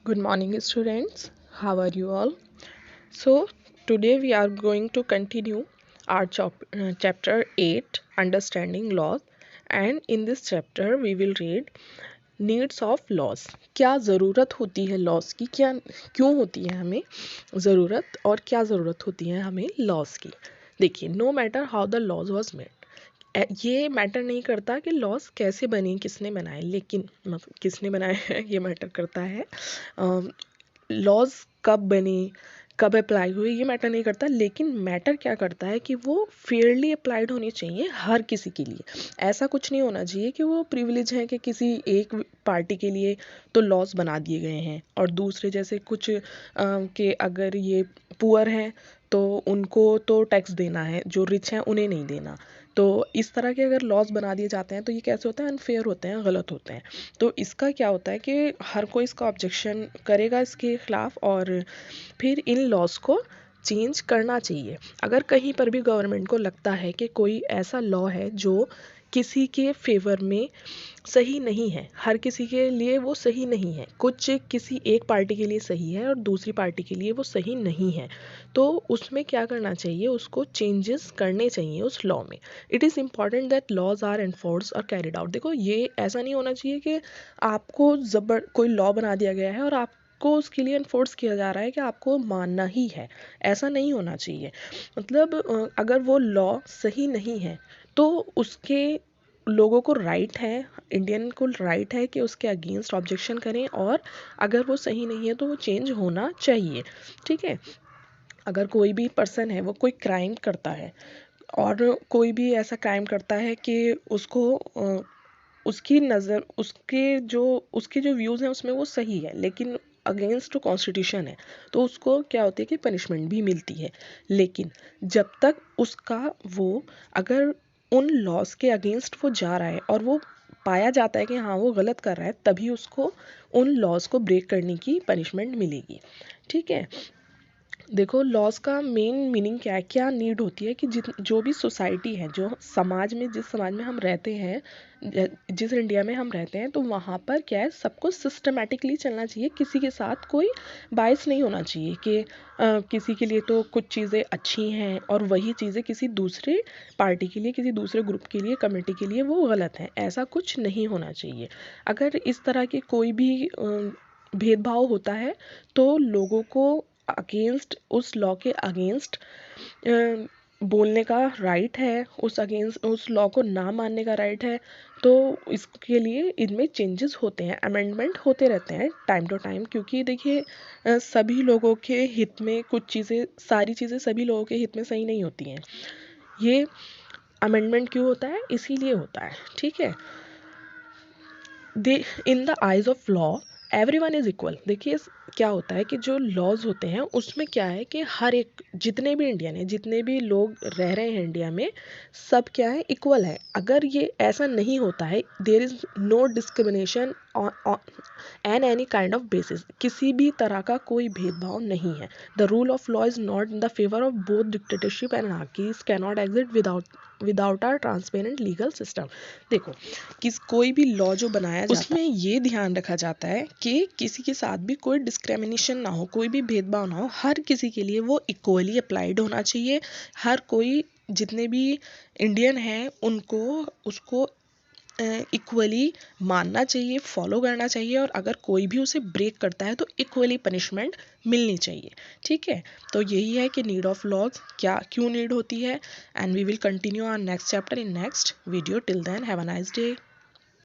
Good morning, students. How are you all? So, today we are going to continue our chapter 8, Understanding Laws. And in this chapter, we will read Needs of Laws. क्या ज़रूरत होती है laws की, क्या क्यों होती है हमें ज़रूरत और क्या ज़रूरत होती है हमें लॉज की। देखिए, no matter how the laws was made, ये मैटर नहीं करता कि लॉज कैसे बनी, किसने बनाए, लेकिन किसने बनाए हैं ये मैटर करता है। लॉज कब बनी, कब अप्लाई हुई, ये मैटर नहीं करता, लेकिन मैटर क्या करता है कि वो फेयरली अप्लाइड होनी चाहिए हर किसी के लिए। ऐसा कुछ नहीं होना चाहिए कि वो प्रिविलेज है कि किसी एक पार्टी के लिए तो लॉज बना दिए गए हैं और दूसरे जैसे कुछ कि अगर ये पुअर हैं तो उनको तो टैक्स देना है, जो रिच हैं उन्हें नहीं देना। तो इस तरह के अगर लॉज बना दिए जाते हैं तो ये कैसे होते हैं, अनफेयर होते हैं, गलत होते हैं। तो इसका क्या होता है कि हर कोई इसका ऑब्जेक्शन करेगा इसके खिलाफ और फिर इन लॉज को चेंज करना चाहिए। अगर कहीं पर भी गवर्नमेंट को लगता है कि कोई ऐसा लॉ है जो किसी के फेवर में सही नहीं है, हर किसी के लिए वो सही नहीं है, कुछ किसी एक पार्टी के लिए सही है और दूसरी पार्टी के लिए वो सही नहीं है, तो उसमें क्या करना चाहिए, उसको चेंजेस करने चाहिए उस लॉ में। It is important that laws are enforce और कैरिड आउट। देखो, ये ऐसा नहीं होना चाहिए कि आपको कोई लॉ बना दिया गया है और आपको उसके लिए इन्फोर्स किया जा रहा है कि आपको मानना ही है। ऐसा नहीं होना चाहिए। मतलब अगर वो लॉ सही नहीं है तो उसके लोगों को राइट है, इंडियन को राइट है कि उसके अगेंस्ट ऑब्जेक्शन करें, और अगर वो सही नहीं है तो वो चेंज होना चाहिए। ठीक है। अगर कोई भी पर्सन है, वो कोई क्राइम करता है और कोई भी ऐसा क्राइम करता है कि उसको उसकी नज़र, उसके जो व्यूज़ हैं उसमें वो सही है, लेकिन अगेंस्ट कॉन्स्टिट्यूशन है, तो उसको क्या होती है कि पनिशमेंट भी मिलती है। लेकिन जब तक उसका वो, अगर उन लॉज के अगेंस्ट वो जा रहा है और वो पाया जाता है कि हाँ वो गलत कर रहा है, तभी उसको उन लॉज को ब्रेक करने की पनिशमेंट मिलेगी। ठीक है। देखो, लॉज का मेन मीनिंग क्या है, क्या नीड होती है कि जो भी सोसाइटी है, जो समाज में, जिस समाज में हम रहते हैं, जिस इंडिया में हम रहते हैं, तो वहाँ पर क्या है, सबको सिस्टमेटिकली चलना चाहिए, किसी के साथ कोई बायस नहीं होना चाहिए कि किसी के लिए तो कुछ चीज़ें अच्छी हैं और वही चीज़ें किसी दूसरे पार्टी के लिए, किसी दूसरे ग्रुप के लिए, कम्युनिटी के लिए वो गलत हैं। ऐसा कुछ नहीं होना चाहिए। अगर इस तरह के कोई भी भेदभाव होता है तो लोगों को अगेंस्ट, उस लॉ के अगेंस्ट बोलने का राइट है, उस लॉ को ना मानने का राइट है। तो इसके लिए इनमें चेंजेस होते हैं, अमेंडमेंट होते रहते हैं टाइम टू टाइम, क्योंकि देखिए सभी लोगों के हित में कुछ चीज़ें, सारी चीज़ें सभी लोगों के हित में सही नहीं होती हैं। ये अमेंडमेंट क्यों होता है, इसीलिए होता है। ठीक है। The in the eyes of law everyone is equal. देखिए, क्या होता है कि जो लॉज होते हैं उसमें क्या है कि हर एक, जितने भी इंडियन हैं, जितने भी लोग रह रहे हैं इंडिया में, सब क्या है, इक्वल है। अगर ये ऐसा नहीं होता है, there is no discrimination an any kind of basis, किसी भी तरह का कोई भेदभाव नहीं है। The rule of law is not in the favour of both dictatorship and anarchies cannot exist without are transparent legal system. देखो, कोई भी लॉ जो बनाया जाता है उसमें ये ध्यान रखा जाता है कि किसी के साथ भी कोई डिस्क्रिमिनेशन ना हो, कोई भी भेदभाव ना हो, हर किसी के लिए वो इक्वली अप्लाइड होना चाहिए। हर कोई, जितने भी इंडियन हैं, उनको उसको इक्वली मानना चाहिए, फॉलो करना चाहिए, और अगर कोई भी उसे ब्रेक करता है तो इक्वली पनिशमेंट मिलनी चाहिए। ठीक है। तो यही है कि नीड ऑफ लॉज क्या, क्यों नीड होती है, and we will continue our next chapter in next video. Till then have a nice day.